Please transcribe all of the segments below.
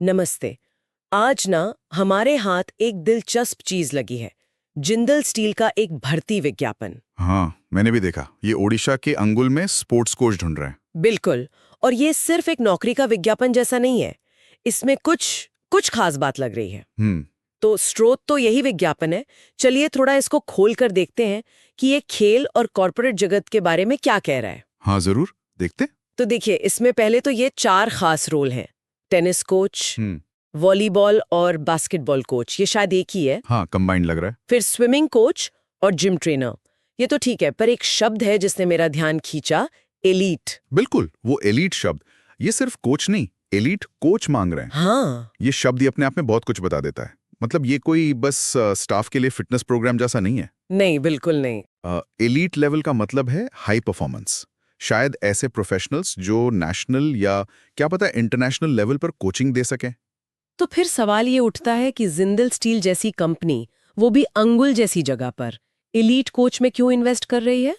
नमस्ते। आज ना हमारे हाथ एक दिलचस्प चीज लगी है। जिंदल स्टील का एक भर्ती विज्ञापन। हाँ, मैंने भी देखा। ये ओडिशा के अंगुल में स्पोर्ट्स कोच ढूंढ रहे हैं। बिल्कुल। और ये सिर्फ एक नौकरी का विज्ञापन जैसा नहीं है। इसमें कुछ कुछ खास बात लग रही है। हम्म। तो स्रोत तो यही विज्ञापन है। चलिए थोड़ा इसको खोल कर देखते हैं कि ये खेल और कॉरपोरेट जगत के बारे में क्या कह रहा है। हाँ जरूर, देखते। तो देखिए, इसमें पहले तो ये 4 खास रोल हैं। टेनिस कोच, हम्म। वॉलीबॉल और बास्केटबॉल कोच, ये शायद एक ही है। हाँ, कंबाइंड लग रहा है। फिर स्विमिंग कोच और जिम ट्रेनर, ये तो ठीक है, पर एक शब्द है जिसने मेरा ध्यान खींचा, एलीट। बिल्कुल, वो एलीट शब्द। ये सिर्फ कोच नहीं, एलीट कोच मांग रहे हैं। हाँ। ये शब्द ही अपने आप में बहुत कुछ बता देता है। मतलब ये कोई बस स्टाफ के लिए फिटनेस प्रोग्राम जैसा नहीं है। नहीं, बिल्कुल नहीं। एलीट लेवल का मतलब है हाई परफॉर्मेंस। शायद ऐसे प्रोफेशनल्स जो नेशनल या क्या पता इंटरनेशनल लेवल पर कोचिंग दे सकें। तो फिर सवाल ये उठता है कि जिंदल स्टील जैसी कंपनी, वो भी अंगुल जैसी जगह पर, एलीट कोच में क्यों इन्वेस्ट कर रही है?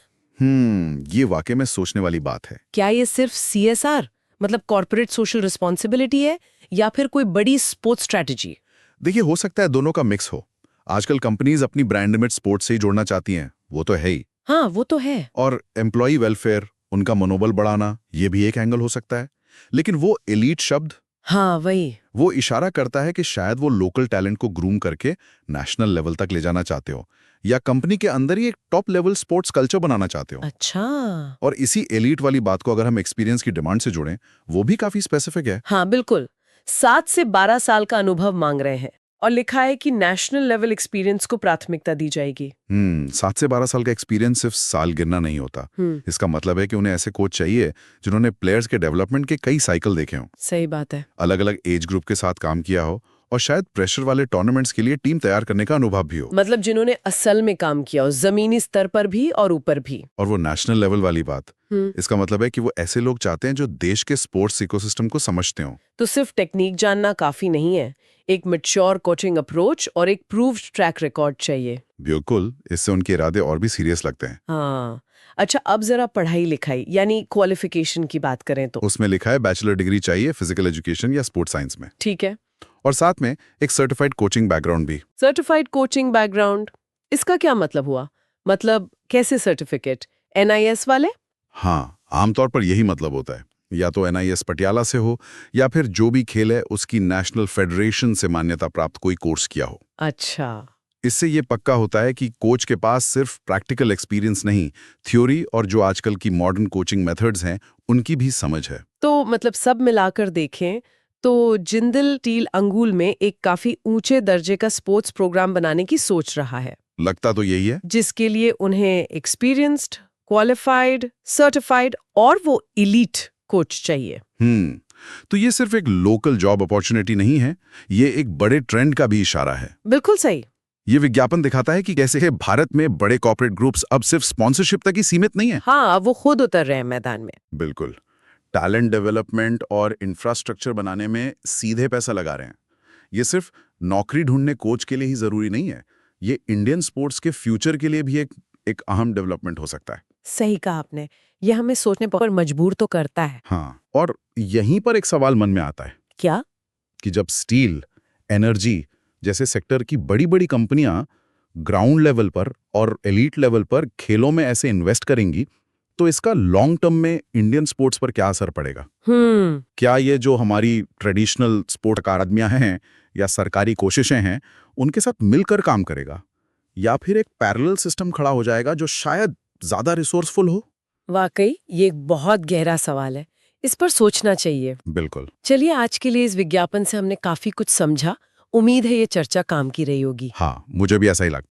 ये वाकई में सोचने वाली बात है। क्या ये सिर्फ CSR, मतलब कॉर्पोरेट सोशल रिस्पॉन्सिबिलिटी है, या फिर कोई बड़ी स्पोर्ट्स स्ट्रैटेजी? देखिए, हो सकता है दोनों का मिक्स हो। आजकल कंपनीज अपनी ब्रांड इमेज स्पोर्ट्स से ही जोड़ना चाहती हैं, वो तो है ही। हाँ, वो तो है। और एम्प्लॉय वेलफेयर, उनका मनोबल बढ़ाना, ये भी एक एंगल हो सकता है। लेकिन वो एलीट शब्द, हाँ, वही। वो इशारा करता है कि शायद वो लोकल टैलेंट को ग्रूम करके नेशनल लेवल तक ले जाना चाहते हो, या कंपनी के अंदर ही एक टॉप लेवल स्पोर्ट्स कल्चर बनाना चाहते हो। अच्छा। और इसी एलीट वाली बात को अगर हम एक्सपीरियंस की डिमांड से जोड़ें, वो भी काफी स्पेसिफिक है। हाँ, बिल्कुल। 7 से 12 साल का अनुभव मांग रहे हैं और लिखा है कि नेशनल लेवल एक्सपीरियंस को प्राथमिकता दी जाएगी। 7 से 12 साल का एक्सपीरियंस सिर्फ साल गिनना नहीं होता। इसका मतलब है कि उन्हें ऐसे कोच चाहिए जिन्होंने प्लेयर्स के डेवलपमेंट के कई साइकिल देखे हों, सही बात है। अलग अलग एज ग्रुप के साथ काम किया हो, और शायद प्रेशर वाले टूर्नामेंट्स के लिए टीम तैयार करने का अनुभव भी हो। मतलब जिन्होंने असल में काम किया हो, जमीनी स्तर पर भी और ऊपर भी। और वो नेशनल लेवल वाली बात, इसका मतलब है कि वो ऐसे लोग चाहते हैं जो देश के स्पोर्ट्स इकोसिस्टम को समझते हो। तो सिर्फ टेक्निक जानना काफी नहीं है, एक मैच्योर कोचिंग अप्रोच और एक प्रूव्ड ट्रैक रिकॉर्ड चाहिए। बिल्कुल, इससे उनके इरादे और भी सीरियस लगते हैं। हाँ। अच्छा, अब जरा पढ़ाई लिखाई यानी क्वालिफिकेशन की बात करें तो उसमें लिखा है बैचलर डिग्री चाहिए फिजिकल एजुकेशन या स्पोर्ट्स साइंस में, ठीक है। और साथ में एक सर्टिफाइड कोचिंग बैकग्राउंड भी। सर्टिफाइड कोचिंग बैकग्राउंड, इसका क्या मतलब हुआ? मतलब कैसे सर्टिफिकेट? NIS वाले? हाँ, आमतौर पर यही मतलब होता है। या तो NIS पटियाला से हो, या फिर जो भी खेल है उसकी नेशनल फेडरेशन से मान्यता प्राप्त कोई कोर्स किया हो। अच्छा। इससे ये पक्का होता है कि कोच के पास सिर्फ प्रैक्टिकल एक्सपीरियंस नहीं, थ्योरी और जो आजकल की मॉडर्न कोचिंग मेथड्स हैं उनकी भी समझ है। तो मतलब सब मिलाकर देखें तो जिंदल स्टील अंगुल में एक काफी ऊंचे दर्जे का स्पोर्ट्स प्रोग्राम बनाने की सोच रहा है, लगता तो यही है। जिसके लिए उन्हें एक्सपीरियंस्ड, क्वालिफाइड, सर्टिफाइड और वो इलीट कोच चाहिए। तो ये सिर्फ एक लोकल जॉब अपॉर्चुनिटी नहीं है, ये एक बड़े ट्रेंड का भी इशारा है। बिल्कुल सही। ये विज्ञापन दिखाता है कि कैसे भारत में बड़े कॉर्पोरेट ग्रुप्स अब सिर्फ स्पॉन्सरशिप तक ही सीमित नहीं है। हाँ, वो खुद उतर रहे हैं मैदान में। बिल्कुल, टैलेंट डेवलपमेंट और इंफ्रास्ट्रक्चर बनाने में सीधे पैसा लगा रहे हैं। ये सिर्फ नौकरी ढूंढने कोच के लिए ही जरूरी नहीं है, ये इंडियन स्पोर्ट्स के फ्यूचर के लिए भी एक अहम डेवलपमेंट हो सकता है। सही कहा आपने। ये हमें सोचने पर मजबूर तो करता है। हाँ, और यहीं पर एक सवाल मन में आता है। क्या? कि जब स्टील, एनर्जी जैसे सेक्टर की बड़ी बड़ी कंपनियां ग्राउंड लेवल पर और एलीट लेवल पर खेलों में ऐसे इन्वेस्ट करेंगी, तो इसका लॉन्ग टर्म में इंडियन स्पोर्ट्स पर क्या असर पड़ेगा? क्या ये जो हमारी ट्रेडिशनल स्पोर्ट अकादमियां हैं या सरकारी कोशिशें हैं, उनके साथ मिलकर काम करेगा, या फिर एक पैरेलल सिस्टम खड़ा हो जाएगा जो शायद ज्यादा रिसोर्सफुल हो? वाकई ये एक बहुत गहरा सवाल है, इस पर सोचना चाहिए। बिल्कुल। चलिए, आज के लिए इस विज्ञापन से हमने काफी कुछ समझा। उम्मीद है ये चर्चा काम की रही होगी। हाँ, मुझे भी ऐसा ही लगता है।